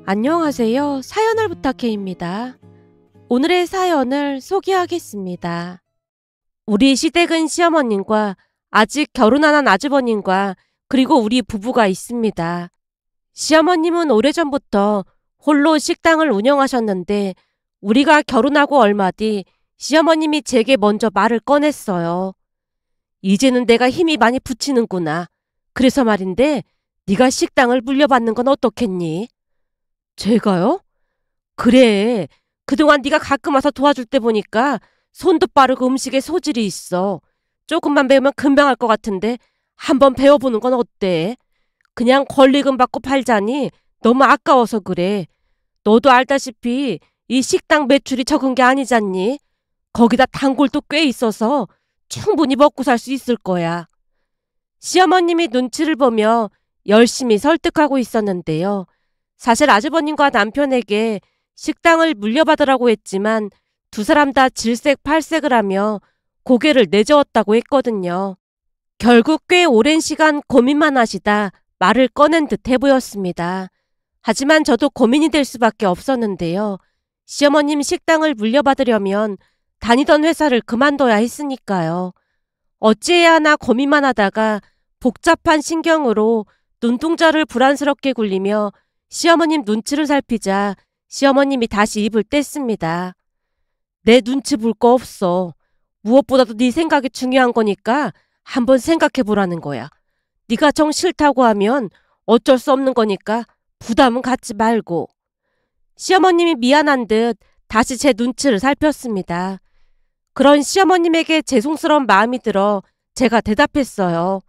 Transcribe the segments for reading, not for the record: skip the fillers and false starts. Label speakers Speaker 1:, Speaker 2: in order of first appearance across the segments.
Speaker 1: 안녕하세요. 사연을 부탁해입니다. 오늘의 사연을 소개하겠습니다. 우리 시댁은 시어머님과 아직 결혼 안 한 아주버님과 그리고 우리 부부가 있습니다. 시어머님은 오래전부터 홀로 식당을 운영하셨는데 우리가 결혼하고 얼마 뒤 시어머님이 제게 먼저 말을 꺼냈어요. 이제는 내가 힘이 많이 붙이는구나. 그래서 말인데 네가 식당을 물려받는 건 어떻겠니? 제가요? 그래. 그동안 네가 가끔 와서 도와줄 때 보니까 손도 빠르고 음식에 소질이 있어. 조금만 배우면 금방 할 것 같은데 한번 배워보는 건 어때? 그냥 권리금 받고 팔자니 너무 아까워서 그래. 너도 알다시피 이 식당 매출이 적은 게 아니잖니? 거기다 단골도 꽤 있어서 충분히 먹고 살 수 있을 거야. 시어머님이 눈치를 보며 열심히 설득하고 있었는데요. 사실 아주버님과 남편에게 식당을 물려받으라고 했지만 두 사람 다 질색팔색을 하며 고개를 내저었다고 했거든요. 결국 꽤 오랜 시간 고민만 하시다 말을 꺼낸 듯해 보였습니다. 하지만 저도 고민이 될 수밖에 없었는데요. 시어머님 식당을 물려받으려면 다니던 회사를 그만둬야 했으니까요. 어찌해야 하나 고민만 하다가 복잡한 신경으로 눈동자를 불안스럽게 굴리며 시어머님 눈치를 살피자 시어머님이 다시 입을 뗐습니다. 내 눈치 볼 거 없어. 무엇보다도 네 생각이 중요한 거니까 한번 생각해 보라는 거야. 네가 정 싫다고 하면 어쩔 수 없는 거니까 부담은 갖지 말고. 시어머님이 미안한 듯 다시 제 눈치를 살폈습니다. 그런 시어머님에게 죄송스러운 마음이 들어 제가 대답했어요.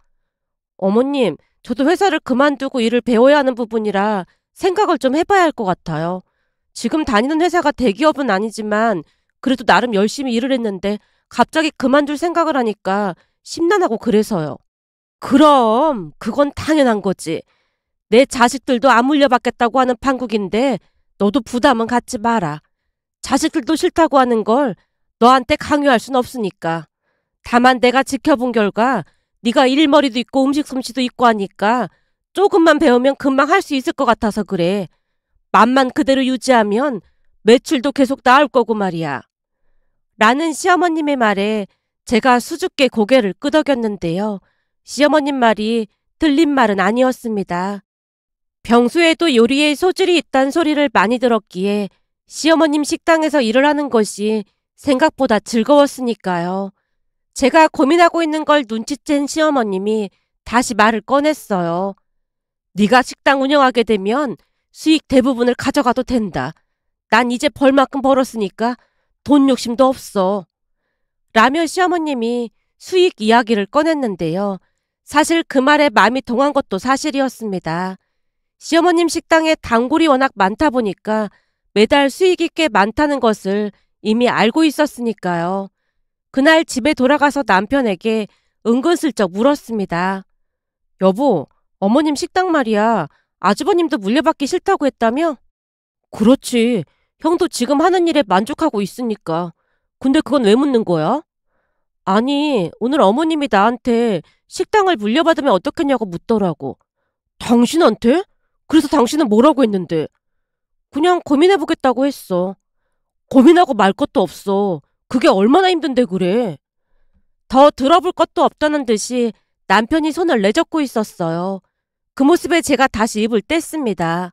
Speaker 1: 어머님, 저도 회사를 그만두고 일을 배워야 하는 부분이라 생각을 좀 해봐야 할 것 같아요. 지금 다니는 회사가 대기업은 아니지만 그래도 나름 열심히 일을 했는데 갑자기 그만둘 생각을 하니까 심란하고 그래서요. 그럼 그건 당연한 거지. 내 자식들도 안 물려받겠다고 하는 판국인데 너도 부담은 갖지 마라. 자식들도 싫다고 하는 걸 너한테 강요할 순 없으니까. 다만 내가 지켜본 결과 네가 일머리도 있고 음식 솜씨도 있고 하니까 조금만 배우면 금방 할 수 있을 것 같아서 그래. 맘만 그대로 유지하면 매출도 계속 나올 거고 말이야. 라는 시어머님의 말에 제가 수줍게 고개를 끄덕였는데요. 시어머님 말이 틀린 말은 아니었습니다. 평소에도 요리에 소질이 있다는 소리를 많이 들었기에 시어머님 식당에서 일을 하는 것이 생각보다 즐거웠으니까요. 제가 고민하고 있는 걸 눈치챈 시어머님이 다시 말을 꺼냈어요. 네가 식당 운영하게 되면 수익 대부분을 가져가도 된다. 난 이제 벌만큼 벌었으니까 돈 욕심도 없어. 라며 시어머님이 수익 이야기를 꺼냈는데요. 사실 그 말에 마음이 동한 것도 사실이었습니다. 시어머님 식당에 단골이 워낙 많다 보니까 매달 수익이 꽤 많다는 것을 이미 알고 있었으니까요. 그날 집에 돌아가서 남편에게 은근슬쩍 물었습니다. 여보, 어머님 식당 말이야. 아주버님도 물려받기 싫다고 했다며? 그렇지. 형도 지금 하는 일에 만족하고 있으니까. 근데 그건 왜 묻는 거야? 아니, 오늘 어머님이 나한테 식당을 물려받으면 어떻겠냐고 묻더라고. 당신한테? 그래서 당신은 뭐라고 했는데? 그냥 고민해보겠다고 했어. 고민하고 말 것도 없어. 그게 얼마나 힘든데 그래. 더 들어볼 것도 없다는 듯이 남편이 손을 내젓고 있었어요. 그 모습에 제가 다시 입을 뗐습니다.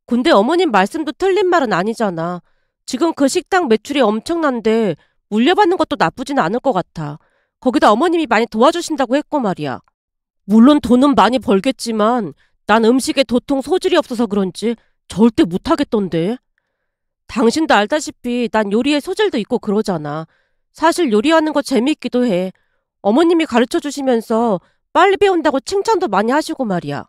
Speaker 1: 근데 어머님 말씀도 틀린 말은 아니잖아. 지금 그 식당 매출이 엄청난데 물려받는 것도 나쁘진 않을 것 같아. 거기다 어머님이 많이 도와주신다고 했고 말이야. 물론 돈은 많이 벌겠지만 난 음식에 도통 소질이 없어서 그런지 절대 못하겠던데. 당신도 알다시피 난 요리에 소질도 있고 그러잖아. 사실 요리하는 거 재미있기도 해. 어머님이 가르쳐 주시면서 빨리 배운다고 칭찬도 많이 하시고 말이야.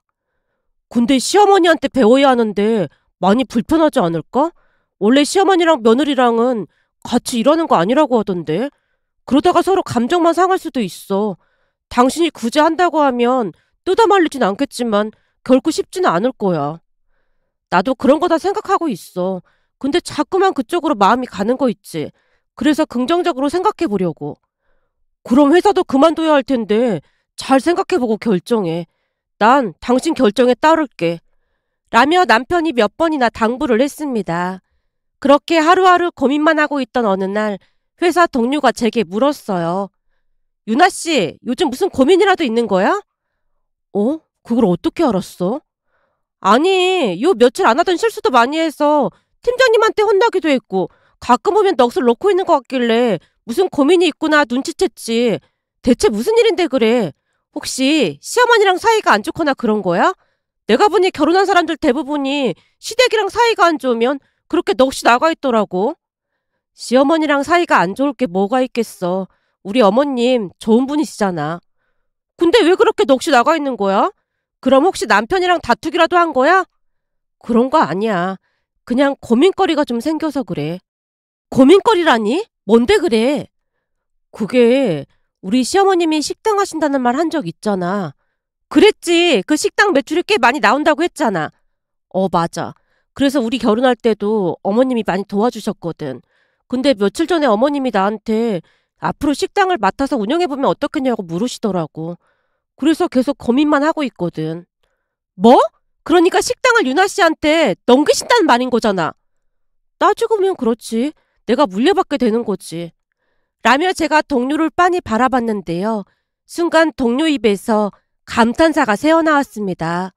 Speaker 1: 근데 시어머니한테 배워야 하는데 많이 불편하지 않을까? 원래 시어머니랑 며느리랑은 같이 일하는 거 아니라고 하던데. 그러다가 서로 감정만 상할 수도 있어. 당신이 굳이 한다고 하면 뜯어말리진 않겠지만 결코 쉽지는 않을 거야. 나도 그런 거다 생각하고 있어. 근데 자꾸만 그쪽으로 마음이 가는 거 있지. 그래서 긍정적으로 생각해 보려고. 그럼 회사도 그만둬야 할 텐데 잘 생각해 보고 결정해. 난 당신 결정에 따를게. 라며 남편이 몇 번이나 당부를 했습니다. 그렇게 하루하루 고민만 하고 있던 어느 날 회사 동료가 제게 물었어요. 유나 씨, 요즘 무슨 고민이라도 있는 거야? 그걸 어떻게 알았어? 아니, 요 며칠 안 하던 실수도 많이 해서 팀장님한테 혼나기도 했고 가끔 오면 넋을 놓고 있는 것 같길래 무슨 고민이 있구나 눈치챘지. 대체 무슨 일인데 그래? 혹시 시어머니랑 사이가 안 좋거나 그런 거야? 내가 보니 결혼한 사람들 대부분이 시댁이랑 사이가 안 좋으면 그렇게 넋이 나가 있더라고. 시어머니랑 사이가 안 좋을 게 뭐가 있겠어. 우리 어머님 좋은 분이시잖아. 근데 왜 그렇게 넋이 나가 있는 거야? 그럼 혹시 남편이랑 다투기라도 한 거야? 그런 거 아니야. 그냥 고민거리가 좀 생겨서 그래. 고민거리라니? 뭔데 그래? 그게 우리 시어머님이 식당 하신다는 말 한 적 있잖아. 그랬지. 그 식당 매출이 꽤 많이 나온다고 했잖아. 맞아. 그래서 우리 결혼할 때도 어머님이 많이 도와주셨거든. 근데 며칠 전에 어머님이 나한테 앞으로 식당을 맡아서 운영해보면 어떻겠냐고 물으시더라고. 그래서 계속 고민만 하고 있거든. 뭐? 그러니까 식당을 유나 씨한테 넘기신다는 말인 거잖아. 따지고 보면 그렇지. 내가 물려받게 되는 거지. 라며 제가 동료를 빤히 바라봤는데요. 순간 동료 입에서 감탄사가 새어나왔습니다.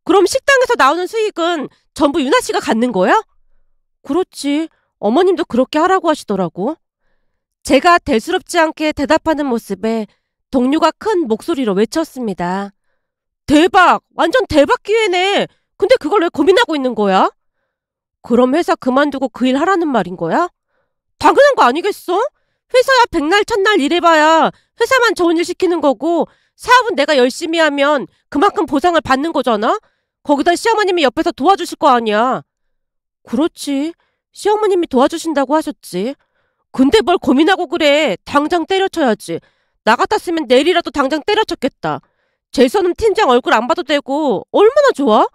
Speaker 1: 그럼 식당에서 나오는 수익은 전부 유나 씨가 갖는 거야? 그렇지. 어머님도 그렇게 하라고 하시더라고. 제가 대수롭지 않게 대답하는 모습에 동료가 큰 목소리로 외쳤습니다. 대박! 완전 대박 기회네! 근데 그걸 왜 고민하고 있는 거야? 그럼 회사 그만두고 그 일 하라는 말인 거야? 당연한 거 아니겠어? 회사야 백날 첫날 일해봐야 회사만 좋은 일 시키는 거고 사업은 내가 열심히 하면 그만큼 보상을 받는 거잖아? 거기다 시어머님이 옆에서 도와주실 거 아니야. 그렇지. 시어머님이 도와주신다고 하셨지. 근데 뭘 고민하고 그래. 당장 때려쳐야지. 나 같았으면 내일이라도 당장 때려쳤겠다. 재선은 팀장 얼굴 안 봐도 되고 얼마나 좋아?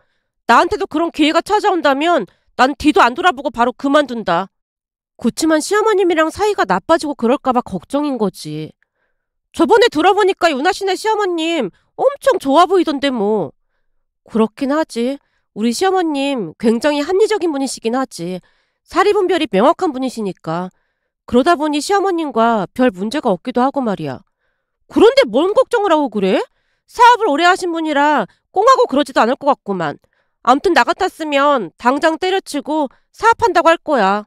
Speaker 1: 나한테도 그런 기회가 찾아온다면 난 뒤도 안 돌아보고 바로 그만둔다. 그치만 시어머님이랑 사이가 나빠지고 그럴까봐 걱정인 거지. 저번에 들어보니까 유나 씨네 시어머님 엄청 좋아 보이던데 뭐. 그렇긴 하지. 우리 시어머님 굉장히 합리적인 분이시긴 하지. 사리분별이 명확한 분이시니까. 그러다 보니 시어머님과 별 문제가 없기도 하고 말이야. 그런데 뭔 걱정을 하고 그래? 사업을 오래 하신 분이라 꽁하고 그러지도 않을 것 같구만. 암튼 나 같았으면 당장 때려치고 사업한다고 할 거야.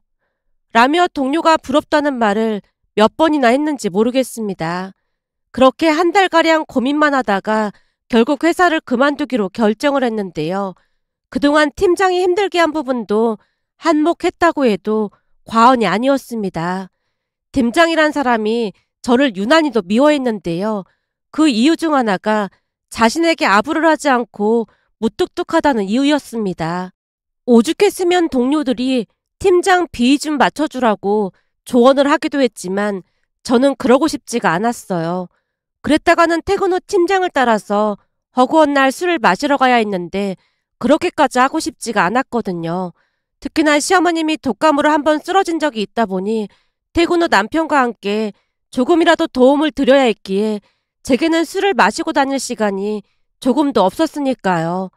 Speaker 1: 라며 동료가 부럽다는 말을 몇 번이나 했는지 모르겠습니다. 그렇게 한 달가량 고민만 하다가 결국 회사를 그만두기로 결정을 했는데요. 그동안 팀장이 힘들게 한 부분도 한몫했다고 해도 과언이 아니었습니다. 팀장이란 사람이 저를 유난히도 미워했는데요. 그 이유 중 하나가 자신에게 아부를 하지 않고 무뚝뚝하다는 이유였습니다. 오죽했으면 동료들이 팀장 비위 좀 맞춰주라고 조언을 하기도 했지만 저는 그러고 싶지가 않았어요. 그랬다가는 퇴근 후 팀장을 따라서 허구한 날 술을 마시러 가야 했는데 그렇게까지 하고 싶지가 않았거든요. 특히나 시어머님이 독감으로 한번 쓰러진 적이 있다 보니 퇴근 후 남편과 함께 조금이라도 도움을 드려야 했기에 제게는 술을 마시고 다닐 시간이 조금도 없었으니까요.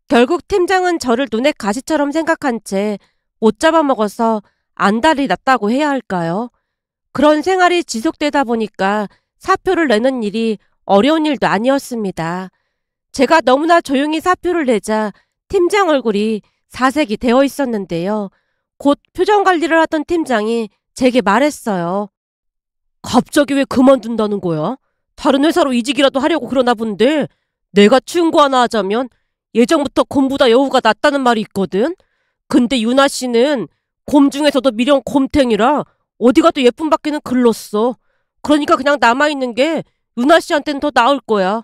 Speaker 1: 결국 팀장은 저를 눈에 가시처럼 생각한 채 못 잡아먹어서 안달이 났다고 해야 할까요? 그런 생활이 지속되다 보니까 사표를 내는 일이 어려운 일도 아니었습니다. 제가 너무나 조용히 사표를 내자 팀장 얼굴이 사색이 되어 있었는데요. 곧 표정 관리를 하던 팀장이 제게 말했어요. 갑자기 왜 그만둔다는 거야? 다른 회사로 이직이라도 하려고 그러나 본데 내가 충고 하나 하자면 예전부터 곰보다 여우가 낫다는 말이 있거든. 근데 유나 씨는 곰 중에서도 미령 곰탱이라 어디 가도 예쁨 받기는 글렀어. 그러니까 그냥 남아있는 게 유나 씨한테는 더 나을 거야.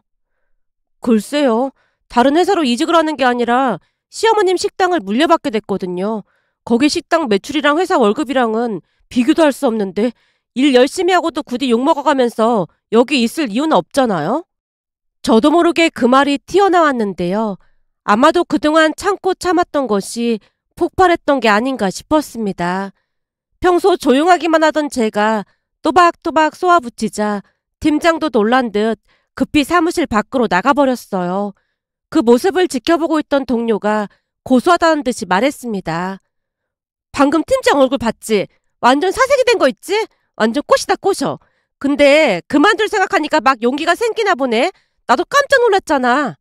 Speaker 1: 글쎄요. 다른 회사로 이직을 하는 게 아니라 시어머님 식당을 물려받게 됐거든요. 거기 식당 매출이랑 회사 월급이랑은 비교도 할 수 없는데 일 열심히 하고도 굳이 욕먹어가면서 여기 있을 이유는 없잖아요. 저도 모르게 그 말이 튀어나왔는데요. 아마도 그동안 참고 참았던 것이 폭발했던 게 아닌가 싶었습니다. 평소 조용하기만 하던 제가 또박또박 쏘아붙이자 팀장도 놀란 듯 급히 사무실 밖으로 나가버렸어요. 그 모습을 지켜보고 있던 동료가 고소하다는 듯이 말했습니다. 방금 팀장 얼굴 봤지? 완전 사색이 된 거 있지? 완전 꽃이다 꽃어. 근데 그만둘 생각하니까 막 용기가 생기나 보네. 나도 깜짝 놀랐잖아.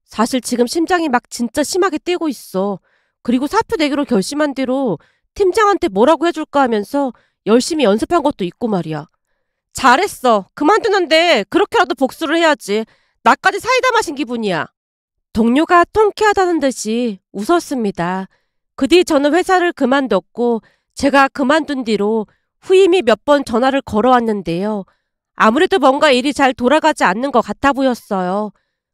Speaker 1: 사실 지금 심장이 막 진짜 심하게 뛰고 있어. 그리고 사표 내기로 결심한 뒤로 팀장한테 뭐라고 해줄까 하면서 열심히 연습한 것도 있고 말이야. 잘했어. 그만두는데 그렇게라도 복수를 해야지. 나까지 사이다 마신 기분이야. 동료가 통쾌하다는 듯이 웃었습니다. 그 뒤 저는 회사를 그만뒀고 제가 그만둔 뒤로 후임이 몇 번 전화를 걸어왔는데요. 아무래도 뭔가 일이 잘 돌아가지 않는 것 같아 보였어요.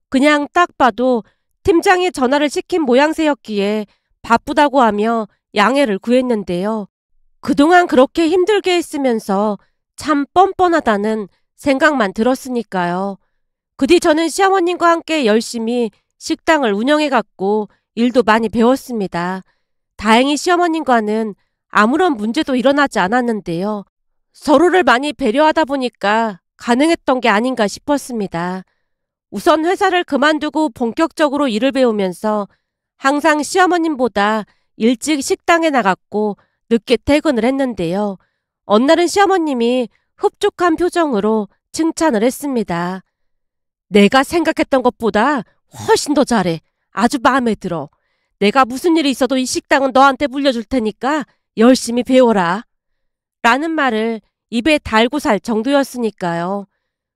Speaker 1: 그냥 딱 봐도 팀장이 전화를 시킨 모양새였기에 바쁘다고 하며 양해를 구했는데요. 그동안 그렇게 힘들게 했으면서 참 뻔뻔하다는 생각만 들었으니까요. 그 뒤 저는 시어머님과 함께 열심히 식당을 운영해갔고 일도 많이 배웠습니다. 다행히 시어머님과는 아무런 문제도 일어나지 않았는데요. 서로를 많이 배려하다 보니까 가능했던 게 아닌가 싶었습니다. 우선 회사를 그만두고 본격적으로 일을 배우면서 항상 시어머님보다 일찍 식당에 나갔고 늦게 퇴근을 했는데요. 어느 날은 시어머님이 흡족한 표정으로 칭찬을 했습니다. 내가 생각했던 것보다 훨씬 더 잘해. 아주 마음에 들어. 내가 무슨 일이 있어도 이 식당은 너한테 물려줄 테니까 열심히 배워라. 라는 말을 입에 달고 살 정도였으니까요.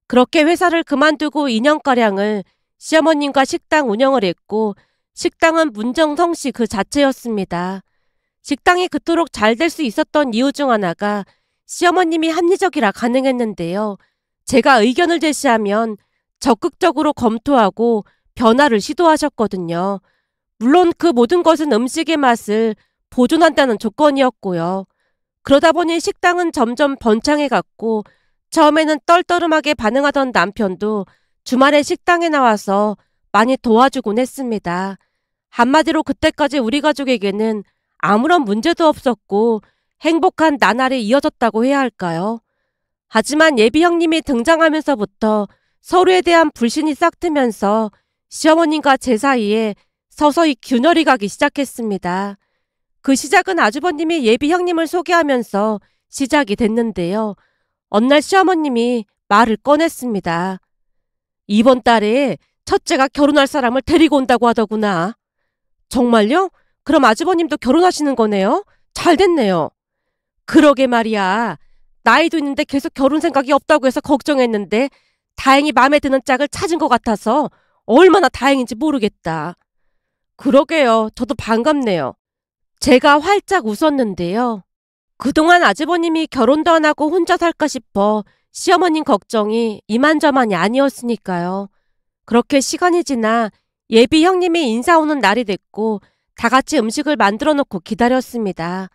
Speaker 1: 그렇게 회사를 그만두고 2년가량을 시어머님과 식당 운영을 했고 식당은 문정성시 그 자체였습니다. 식당이 그토록 잘 될 수 있었던 이유 중 하나가 시어머님이 합리적이라 가능했는데요. 제가 의견을 제시하면 적극적으로 검토하고 변화를 시도하셨거든요. 물론 그 모든 것은 음식의 맛을 보존한다는 조건이었고요. 그러다 보니 식당은 점점 번창해갔고 처음에는 떨떠름하게 반응하던 남편도 주말에 식당에 나와서 많이 도와주곤 했습니다. 한마디로 그때까지 우리 가족에게는 아무런 문제도 없었고 행복한 나날이 이어졌다고 해야 할까요? 하지만 예비 형님이 등장하면서부터 서로에 대한 불신이 싹트면서 시어머님과 제 사이에 서서히 균열이 가기 시작했습니다. 그 시작은 아주버님이 예비 형님을 소개하면서 시작이 됐는데요. 어느 날 시어머님이 말을 꺼냈습니다. 이번 달에 첫째가 결혼할 사람을 데리고 온다고 하더구나. 정말요? 그럼 아주버님도 결혼하시는 거네요? 잘 됐네요. 그러게 말이야. 나이도 있는데 계속 결혼 생각이 없다고 해서 걱정했는데 다행히 마음에 드는 짝을 찾은 것 같아서 얼마나 다행인지 모르겠다. 그러게요. 저도 반갑네요. 제가 활짝 웃었는데요. 그동안 아주버님이 결혼도 안 하고 혼자 살까 싶어 시어머님 걱정이 이만저만이 아니었으니까요. 그렇게 시간이 지나 예비 형님이 인사 오는 날이 됐고 다 같이 음식을 만들어 놓고 기다렸습니다.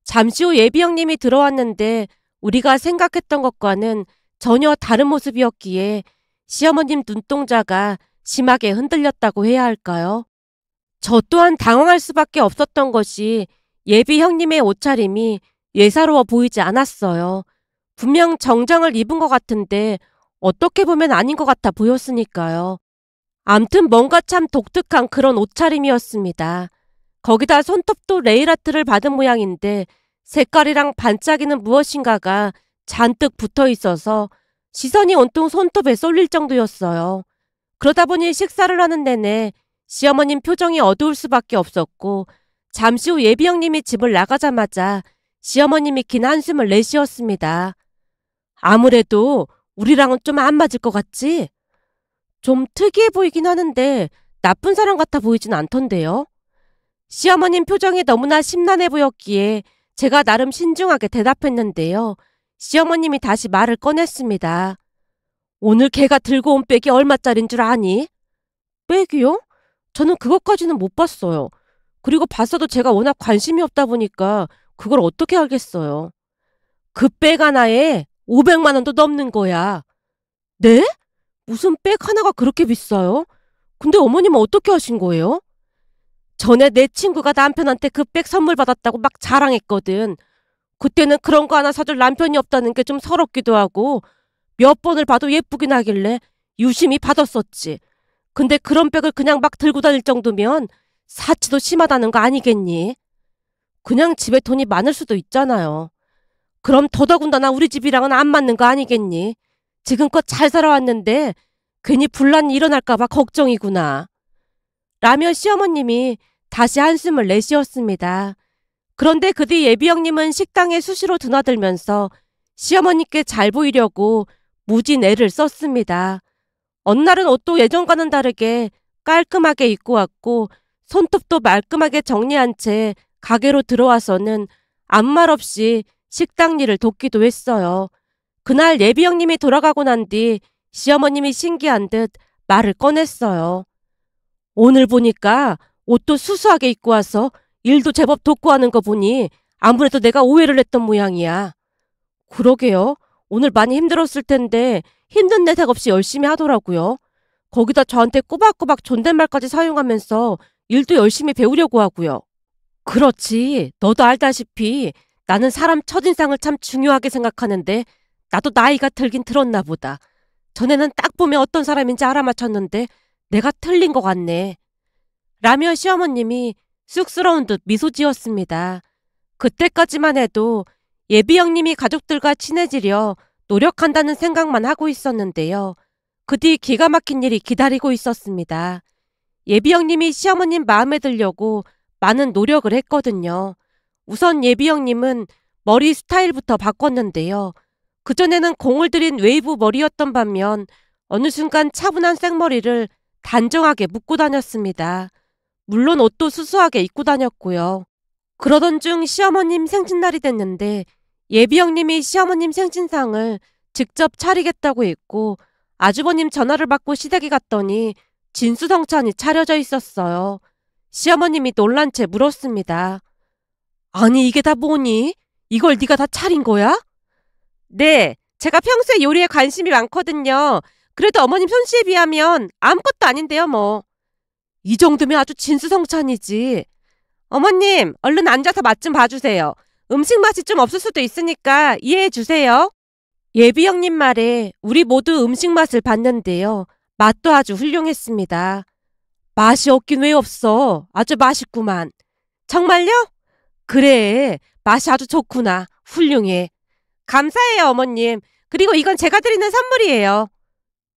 Speaker 1: 잠시 후 예비 형님이 들어왔는데 우리가 생각했던 것과는 전혀 다른 모습이었기에 시어머님 눈동자가 심하게 흔들렸다고 해야 할까요? 저 또한 당황할 수밖에 없었던 것이 예비 형님의 옷차림이 예사로워 보이지 않았어요. 분명 정장을 입은 것 같은데 어떻게 보면 아닌 것 같아 보였으니까요. 암튼 뭔가 참 독특한 그런 옷차림이었습니다. 거기다 손톱도 레일아트를 받은 모양인데 색깔이랑 반짝이는 무엇인가가 잔뜩 붙어 있어서 시선이 온통 손톱에 쏠릴 정도였어요. 그러다 보니 식사를 하는 내내 시어머님 표정이 어두울 수밖에 없었고 잠시 후 예비 형님이 집을 나가자마자 시어머님이 긴 한숨을 내쉬었습니다. 아무래도 우리랑은 좀 안 맞을 것 같지? 좀 특이해 보이긴 하는데 나쁜 사람 같아 보이진 않던데요. 시어머님 표정이 너무나 심란해 보였기에 제가 나름 신중하게 대답했는데요. 시어머님이 다시 말을 꺼냈습니다. 오늘 걔가 들고 온 백이 얼마짜린 줄 아니? 백이요? 저는 그것까지는 못 봤어요. 그리고 봤어도 제가 워낙 관심이 없다 보니까 그걸 어떻게 알겠어요. 그 백 하나에 500만 원도 넘는 거야. 네? 무슨 백 하나가 그렇게 비싸요? 근데 어머님은 어떻게 하신 거예요? 전에 내 친구가 남편한테 그 백 선물 받았다고 막 자랑했거든. 그때는 그런 거 하나 사줄 남편이 없다는 게 좀 서럽기도 하고 몇 번을 봐도 예쁘긴 하길래 유심히 받았었지. 근데 그런 백을 그냥 막 들고 다닐 정도면 사치도 심하다는 거 아니겠니? 그냥 집에 돈이 많을 수도 있잖아요. 그럼 더더군다나 우리 집이랑은 안 맞는 거 아니겠니? 지금껏 잘 살아왔는데 괜히 분란이 일어날까봐 걱정이구나. 라며 시어머님이 다시 한숨을 내쉬었습니다. 그런데 그 뒤 예비 형님은 식당에 수시로 드나들면서 시어머니께 잘 보이려고 무진 애를 썼습니다. 어느 날은 옷도 예전과는 다르게 깔끔하게 입고 왔고 손톱도 말끔하게 정리한 채 가게로 들어와서는 아무 말 없이 식당 일을 돕기도 했어요. 그날 예비 형님이 돌아가고 난 뒤 시어머님이 신기한 듯 말을 꺼냈어요. 오늘 보니까 옷도 수수하게 입고 와서 일도 제법 돕고 하는 거 보니 아무래도 내가 오해를 했던 모양이야. 그러게요. 오늘 많이 힘들었을 텐데 힘든 내색 없이 열심히 하더라고요. 거기다 저한테 꼬박꼬박 존댓말까지 사용하면서 일도 열심히 배우려고 하고요. 그렇지. 너도 알다시피 나는 사람 첫인상을 참 중요하게 생각하는데 나도 나이가 들긴 들었나 보다. 전에는 딱 보면 어떤 사람인지 알아맞혔는데 내가 틀린 것 같네. 라며 시어머님이 쑥스러운 듯 미소 지었습니다. 그때까지만 해도 예비 형님이 가족들과 친해지려 노력한다는 생각만 하고 있었는데요. 그 뒤 기가 막힌 일이 기다리고 있었습니다. 예비 형님이 시어머님 마음에 들려고 많은 노력을 했거든요. 우선 예비 형님은 머리 스타일부터 바꿨는데요. 그전에는 공을 들인 웨이브 머리였던 반면 어느 순간 차분한 생머리를 단정하게 묶고 다녔습니다. 물론 옷도 수수하게 입고 다녔고요. 그러던 중 시어머님 생신날이 됐는데 예비 형님이 시어머님 생신상을 직접 차리겠다고 했고 아주버님 전화를 받고 시댁에 갔더니 진수성찬이 차려져 있었어요. 시어머님이 놀란 채 물었습니다. 아니 이게 다 뭐니? 이걸 네가 다 차린 거야? 네, 제가 평소에 요리에 관심이 많거든요. 그래도 어머님 솜씨에 비하면 아무것도 아닌데요 뭐. 이 정도면 아주 진수성찬이지. 어머님, 얼른 앉아서 맛 좀 봐주세요. 음식 맛이 좀 없을 수도 있으니까 이해해 주세요. 예비 형님 말에 우리 모두 음식 맛을 봤는데요. 맛도 아주 훌륭했습니다. 맛이 없긴 왜 없어. 아주 맛있구만. 정말요? 그래, 맛이 아주 좋구나. 훌륭해. 감사해요, 어머님. 그리고 이건 제가 드리는 선물이에요.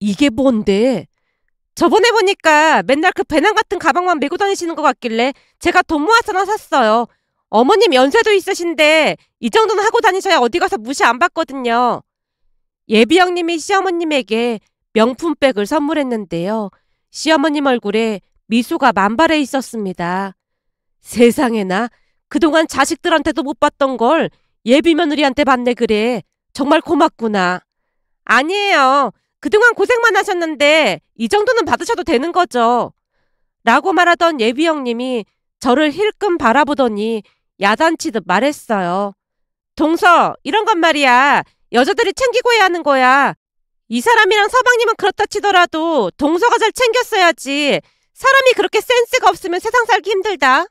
Speaker 1: 이게 뭔데? 저번에 보니까 맨날 그 배낭 같은 가방만 메고 다니시는 것 같길래 제가 돈 모아서 하나 샀어요. 어머님 연세도 있으신데 이 정도는 하고 다니셔야 어디 가서 무시 안 받거든요. 예비 형님이 시어머님에게 명품백을 선물했는데요. 시어머님 얼굴에 미소가 만발해 있었습니다. 세상에나 그동안 자식들한테도 못 봤던 걸 예비 며느리한테 받네 그래. 정말 고맙구나. 아니에요. 그동안 고생만 하셨는데 이 정도는 받으셔도 되는 거죠. 라고 말하던 예비 형님이 저를 힐끔 바라보더니 야단치듯 말했어요. 동서, 이런 건 말이야. 여자들이 챙기고 해야 하는 거야. 이 사람이랑 서방님은 그렇다 치더라도 동서가 잘 챙겼어야지. 사람이 그렇게 센스가 없으면 세상 살기 힘들다.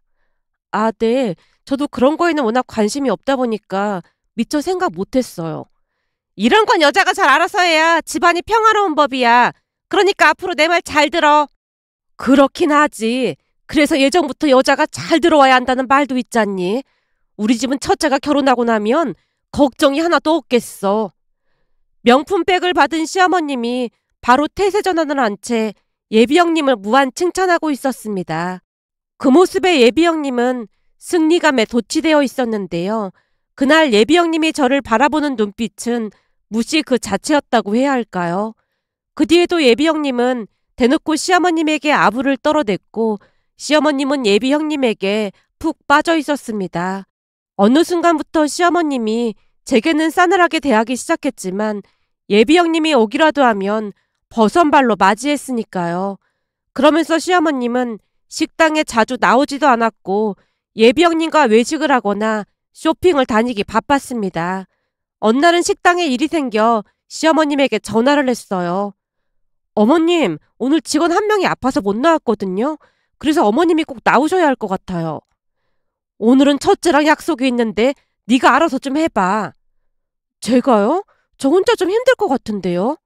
Speaker 1: 아, 네. 저도 그런 거에는 워낙 관심이 없다 보니까 미처 생각 못했어요. 이런 건 여자가 잘 알아서 해야 집안이 평화로운 법이야. 그러니까 앞으로 내 말 잘 들어. 그렇긴 하지. 그래서 예전부터 여자가 잘 들어와야 한다는 말도 있잖니. 우리 집은 첫째가 결혼하고 나면 걱정이 하나도 없겠어. 명품백을 받은 시어머님이 바로 태세 전환을 한 채 예비 형님을 무한 칭찬하고 있었습니다. 그 모습에 예비 형님은 승리감에 도취되어 있었는데요. 그날 예비 형님이 저를 바라보는 눈빛은 무시 그 자체였다고 해야 할까요? 그 뒤에도 예비 형님은 대놓고 시어머님에게 아부를 떨어댔고 시어머님은 예비 형님에게 푹 빠져 있었습니다. 어느 순간부터 시어머님이 제게는 싸늘하게 대하기 시작했지만 예비 형님이 오기라도 하면 버선발로 맞이했으니까요. 그러면서 시어머님은 식당에 자주 나오지도 않았고 예비 형님과 외식을 하거나 쇼핑을 다니기 바빴습니다. 어느 날은 식당에 일이 생겨 시어머님에게 전화를 했어요. 어머님, 오늘 직원 한 명이 아파서 못 나왔거든요. 그래서 어머님이 꼭 나오셔야 할 것 같아요. 오늘은 첫째랑 약속이 있는데 네가 알아서 좀 해봐. 제가요? 저 혼자 좀 힘들 것 같은데요.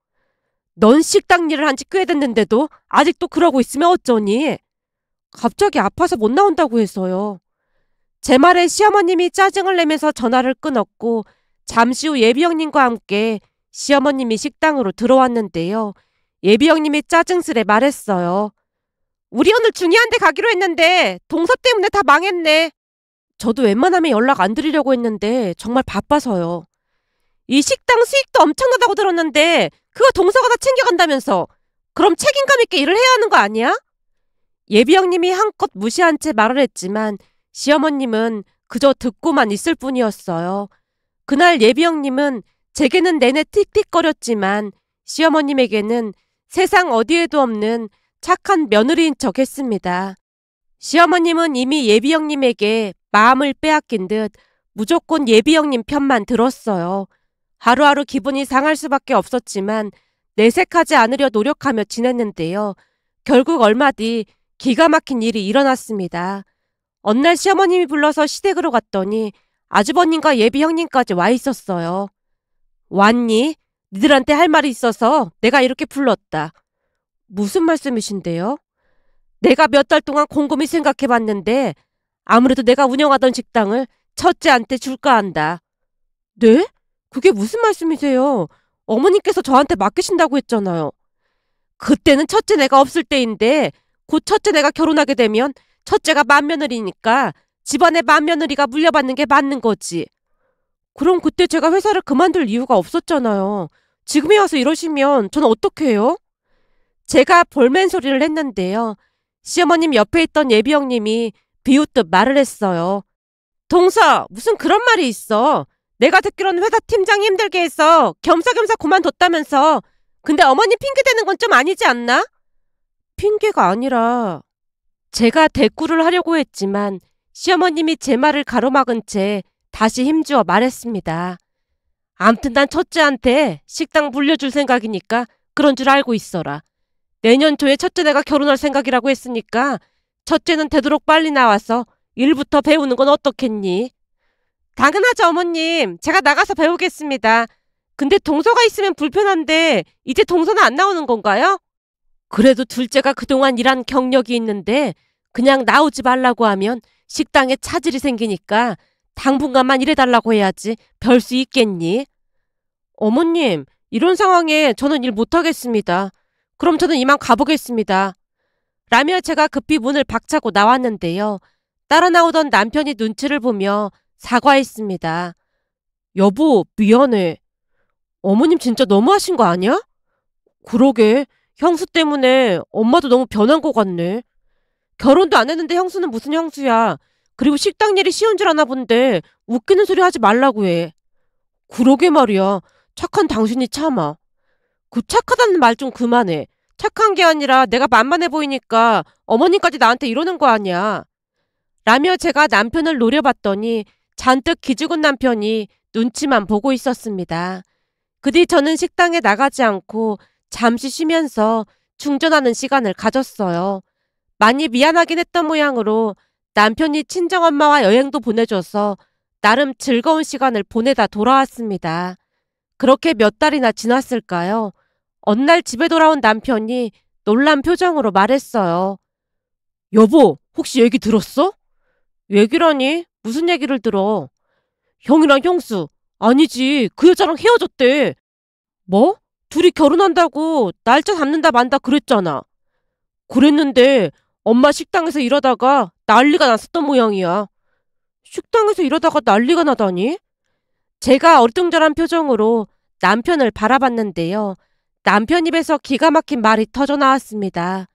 Speaker 1: 넌 식당 일을 한 지 꽤 됐는데도 아직도 그러고 있으면 어쩌니? 갑자기 아파서 못 나온다고 해서요. 제 말에 시어머님이 짜증을 내면서 전화를 끊었고 잠시 후 예비 형님과 함께 시어머님이 식당으로 들어왔는데요. 예비 형님이 짜증스레 말했어요. 우리 오늘 중요한 데 가기로 했는데 동서 때문에 다 망했네. 저도 웬만하면 연락 안 드리려고 했는데 정말 바빠서요. 이 식당 수익도 엄청나다고 들었는데 그거 동서가 다 챙겨간다면서. 그럼 책임감 있게 일을 해야 하는 거 아니야? 예비 형님이 한껏 무시한 채 말을 했지만 시어머님은 그저 듣고만 있을 뿐이었어요. 그날 예비 형님은 제게는 내내 틱틱거렸지만 시어머님에게는 세상 어디에도 없는 착한 며느리인 척 했습니다. 시어머님은 이미 예비 형님에게 마음을 빼앗긴 듯 무조건 예비 형님 편만 들었어요. 하루하루 기분이 상할 수밖에 없었지만 내색하지 않으려 노력하며 지냈는데요. 결국 얼마 뒤 기가 막힌 일이 일어났습니다. 어느 날 시어머님이 불러서 시댁으로 갔더니 아주버님과 예비 형님까지 와 있었어요. 왔니? 니들한테 할 말이 있어서 내가 이렇게 불렀다. 무슨 말씀이신데요? 내가 몇 달 동안 곰곰이 생각해봤는데 아무래도 내가 운영하던 식당을 첫째한테 줄까 한다. 네? 그게 무슨 말씀이세요? 어머님께서 저한테 맡기신다고 했잖아요. 그때는 첫째 내가 없을 때인데 곧 첫째 내가 결혼하게 되면 첫째가 맏며느리니까 집안의 맏며느리가 물려받는 게 맞는 거지. 그럼 그때 제가 회사를 그만둘 이유가 없었잖아요. 지금에 와서 이러시면 저는 어떻게 해요? 제가 볼멘 소리를 했는데요. 시어머님 옆에 있던 예비 형님이 비웃듯 말을 했어요. 동서, 무슨 그런 말이 있어. 내가 듣기로는 회사 팀장이 힘들게 해서 겸사겸사 그만뒀다면서. 근데 어머님 핑계대는 건 좀 아니지 않나? 핑계가 아니라 제가 대꾸를 하려고 했지만 시어머님이 제 말을 가로막은 채 다시 힘주어 말했습니다. 암튼 난 첫째한테 식당 물려줄 생각이니까 그런 줄 알고 있어라. 내년 초에 첫째 내가 결혼할 생각이라고 했으니까 첫째는 되도록 빨리 나와서 일부터 배우는 건 어떻겠니? 당연하죠, 어머님. 제가 나가서 배우겠습니다. 근데 동서가 있으면 불편한데 이제 동서는 안 나오는 건가요? 그래도 둘째가 그동안 일한 경력이 있는데 그냥 나오지 말라고 하면 식당에 차질이 생기니까 당분간만 일해달라고 해야지 별 수 있겠니? 어머님, 이런 상황에 저는 일 못하겠습니다. 그럼 저는 이만 가보겠습니다. 라며 제가 급히 문을 박차고 나왔는데요. 따라 나오던 남편이 눈치를 보며 사과했습니다. 여보, 미안해. 어머님 진짜 너무하신 거 아니야? 그러게, 형수 때문에 엄마도 너무 변한 것 같네. 결혼도 안 했는데 형수는 무슨 형수야. 그리고 식당 일이 쉬운 줄 아나 본데 웃기는 소리 하지 말라고 해. 그러게 말이야. 착한 당신이 참아. 그 착하다는 말 좀 그만해. 착한 게 아니라 내가 만만해 보이니까 어머님까지 나한테 이러는 거 아니야. 라며 제가 남편을 노려봤더니 잔뜩 기죽은 남편이 눈치만 보고 있었습니다. 그 뒤 저는 식당에 나가지 않고 잠시 쉬면서 충전하는 시간을 가졌어요. 많이 미안하긴 했던 모양으로 남편이 친정엄마와 여행도 보내줘서 나름 즐거운 시간을 보내다 돌아왔습니다. 그렇게 몇 달이나 지났을까요? 어느 날 집에 돌아온 남편이 놀란 표정으로 말했어요. 여보, 혹시 얘기 들었어? 얘기라니? 무슨 얘기를 들어? 형이랑 형수. 아니지, 그 여자랑 헤어졌대. 뭐? 둘이 결혼한다고 날짜 잡는다 만다 그랬잖아. 그랬는데 엄마 식당에서 일하다가 난리가 났었던 모양이야. 식당에서 일하다가 난리가 나다니? 제가 어리둥절한 표정으로 남편을 바라봤는데요. 남편 입에서 기가 막힌 말이 터져 나왔습니다.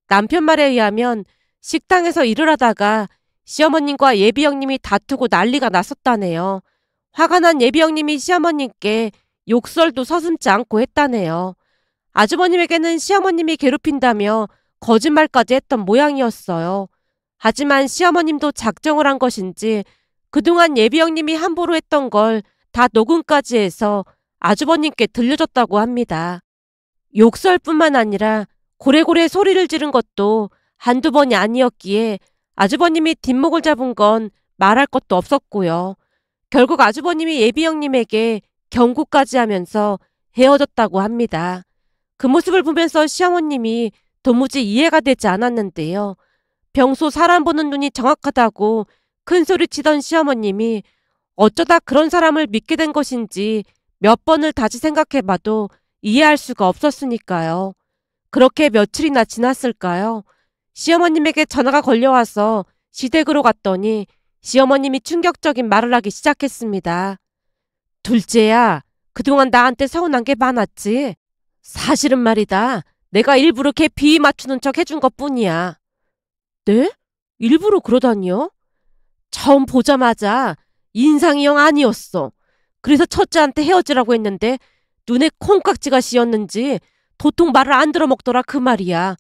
Speaker 1: 남편 말에 의하면 식당에서 일을 하다가 시어머님과 예비 형님이 다투고 난리가 났었다네요. 화가 난 예비 형님이 시어머님께 욕설도 서슴지 않고 했다네요. 아주버님에게는 시어머님이 괴롭힌다며 거짓말까지 했던 모양이었어요. 하지만 시어머님도 작정을 한 것인지 그동안 예비 형님이 함부로 했던 걸 다 녹음까지 해서 아주버님께 들려줬다고 합니다. 욕설뿐만 아니라 고래고래 소리를 지른 것도 한두 번이 아니었기에 아주버님이 뒷목을 잡은 건 말할 것도 없었고요. 결국 아주버님이 예비 형님에게 경고까지 하면서 헤어졌다고 합니다. 그 모습을 보면서 시어머님이 도무지 이해가 되지 않았는데요. 평소 사람 보는 눈이 정확하다고 큰소리 치던 시어머님이 어쩌다 그런 사람을 믿게 된 것인지 몇 번을 다시 생각해봐도 이해할 수가 없었으니까요. 그렇게 며칠이나 지났을까요? 시어머님에게 전화가 걸려와서 시댁으로 갔더니 시어머님이 충격적인 말을 하기 시작했습니다. 둘째야, 그동안 나한테 서운한 게 많았지? 사실은 말이다. 내가 일부러 걔 비위 맞추는 척 해준 것뿐이야. 네? 일부러 그러다니요? 처음 보자마자 인상이 영 아니었어. 그래서 첫째한테 헤어지라고 했는데 눈에 콩깍지가 씌었는지 도통 말을 안 들어먹더라 그 말이야.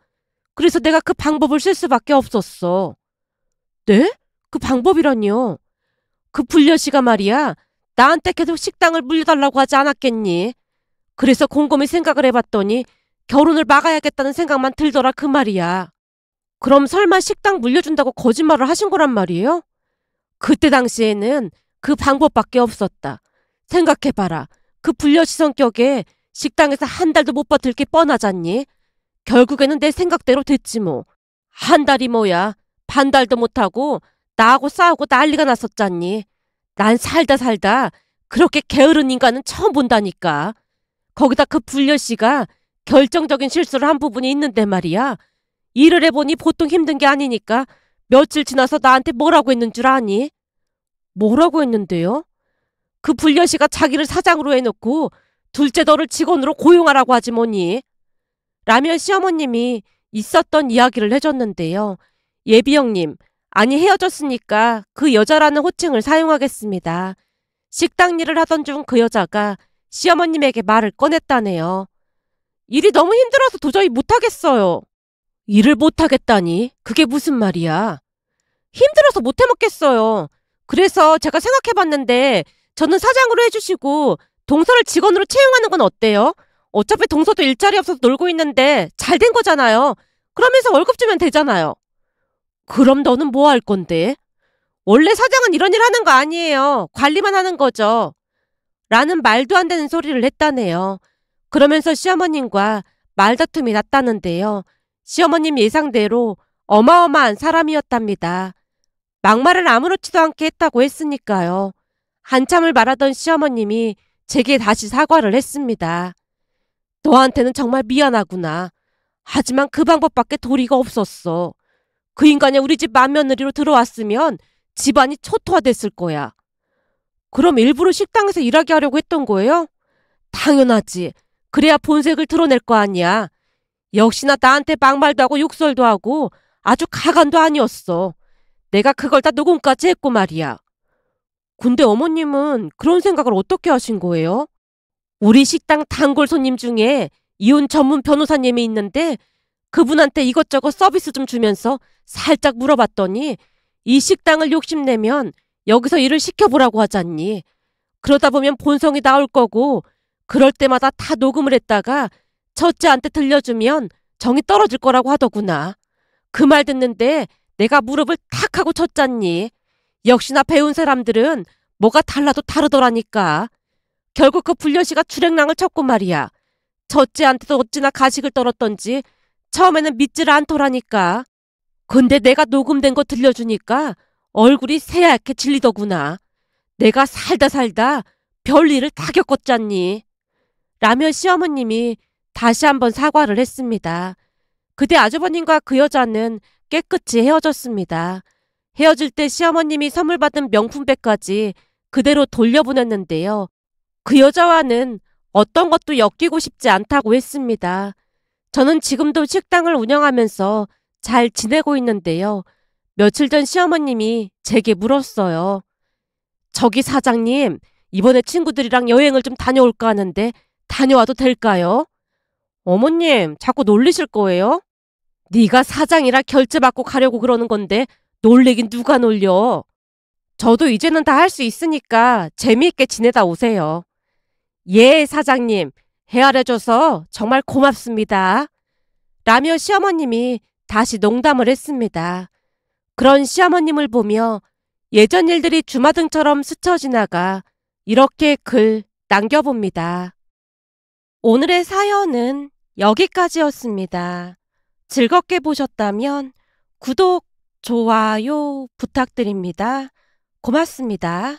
Speaker 1: 그래서 내가 그 방법을 쓸 수밖에 없었어. 네? 그 방법이라니요? 그 불려씨가 말이야. 나한테 계속 식당을 물려달라고 하지 않았겠니? 그래서 곰곰이 생각을 해봤더니 결혼을 막아야겠다는 생각만 들더라 그 말이야. 그럼 설마 식당 물려준다고 거짓말을 하신 거란 말이에요? 그때 당시에는 그 방법밖에 없었다. 생각해봐라. 그 불려시 성격에 식당에서 한 달도 못 버틸 게 뻔하잖니? 결국에는 내 생각대로 됐지 뭐. 한 달이 뭐야. 반 달도 못하고 나하고 싸우고 난리가 났었잖니. 난 살다 그렇게 게으른 인간은 처음 본다니까. 거기다 그 불려씨가 결정적인 실수를 한 부분이 있는데 말이야. 일을 해보니 보통 힘든 게 아니니까 며칠 지나서 나한테 뭐라고 했는 줄 아니? 뭐라고 했는데요? 그 불려씨가 자기를 사장으로 해놓고 둘째 너를 직원으로 고용하라고 하지 뭐니? 라며 시어머님이 있었던 이야기를 해줬는데요. 예비 형님, 아니 헤어졌으니까 그 여자라는 호칭을 사용하겠습니다. 식당 일을 하던 중 그 여자가 시어머님에게 말을 꺼냈다네요. 일이 너무 힘들어서 도저히 못하겠어요. 일을 못하겠다니? 그게 무슨 말이야? 힘들어서 못 해먹겠어요. 그래서 제가 생각해봤는데 저는 사장으로 해주시고 동서를 직원으로 채용하는 건 어때요? 어차피 동서도 일자리 없어서 놀고 있는데 잘 된 거잖아요. 그러면서 월급 주면 되잖아요. 그럼 너는 뭐 할 건데? 원래 사장은 이런 일 하는 거 아니에요. 관리만 하는 거죠. 라는 말도 안 되는 소리를 했다네요. 그러면서 시어머님과 말다툼이 났다는데요. 시어머님 예상대로 어마어마한 사람이었답니다. 막말을 아무렇지도 않게 했다고 했으니까요. 한참을 말하던 시어머님이 제게 다시 사과를 했습니다. 너한테는 정말 미안하구나. 하지만 그 방법밖에 도리가 없었어. 그 인간이 우리 집 맏며느리로 들어왔으면 집안이 초토화됐을 거야. 그럼 일부러 식당에서 일하게 하려고 했던 거예요? 당연하지. 그래야 본색을 드러낼 거 아니야. 역시나 나한테 막말도 하고 욕설도 하고 아주 가관도 아니었어. 내가 그걸 다 녹음까지 했고 말이야. 근데 어머님은 그런 생각을 어떻게 하신 거예요? 우리 식당 단골 손님 중에 이혼 전문 변호사님이 있는데 그분한테 이것저것 서비스 좀 주면서 살짝 물어봤더니 이 식당을 욕심내면 여기서 일을 시켜보라고 하잖니. 그러다 보면 본성이 나올 거고 그럴 때마다 다 녹음을 했다가 첫째한테 들려주면 정이 떨어질 거라고 하더구나. 그 말 듣는데 내가 무릎을 탁 하고 쳤잖니. 역시나 배운 사람들은 뭐가 달라도 다르더라니까. 결국 그 불려씨가 주랭랑을 쳤고 말이야. 첫째한테도 어찌나 가식을 떨었던지 처음에는 믿지를 않더라니까. 근데 내가 녹음된 거 들려주니까 얼굴이 새하얗게 질리더구나. 내가 살다 별일을 다 겪었잖니. 라며 시어머님이 다시 한번 사과를 했습니다. 그때 아주버님과 그 여자는 깨끗이 헤어졌습니다. 헤어질 때 시어머님이 선물 받은 명품백까지 그대로 돌려보냈는데요. 그 여자와는 어떤 것도 엮이고 싶지 않다고 했습니다. 저는 지금도 식당을 운영하면서 잘 지내고 있는데요. 며칠 전 시어머님이 제게 물었어요. 저기 사장님, 이번에 친구들이랑 여행을 좀 다녀올까 하는데 다녀와도 될까요? 어머님, 자꾸 놀리실 거예요? 네가 사장이라 결제받고 가려고 그러는 건데 놀리긴 누가 놀려. 저도 이제는 다 할 수 있으니까 재미있게 지내다 오세요. 예, 사장님. 헤아려줘서 정말 고맙습니다. 라며 시어머님이 다시 농담을 했습니다. 그런 시어머님을 보며 예전 일들이 주마등처럼 스쳐 지나가 이렇게 글 남겨봅니다. 오늘의 사연은 여기까지였습니다. 즐겁게 보셨다면 구독, 좋아요 부탁드립니다. 고맙습니다.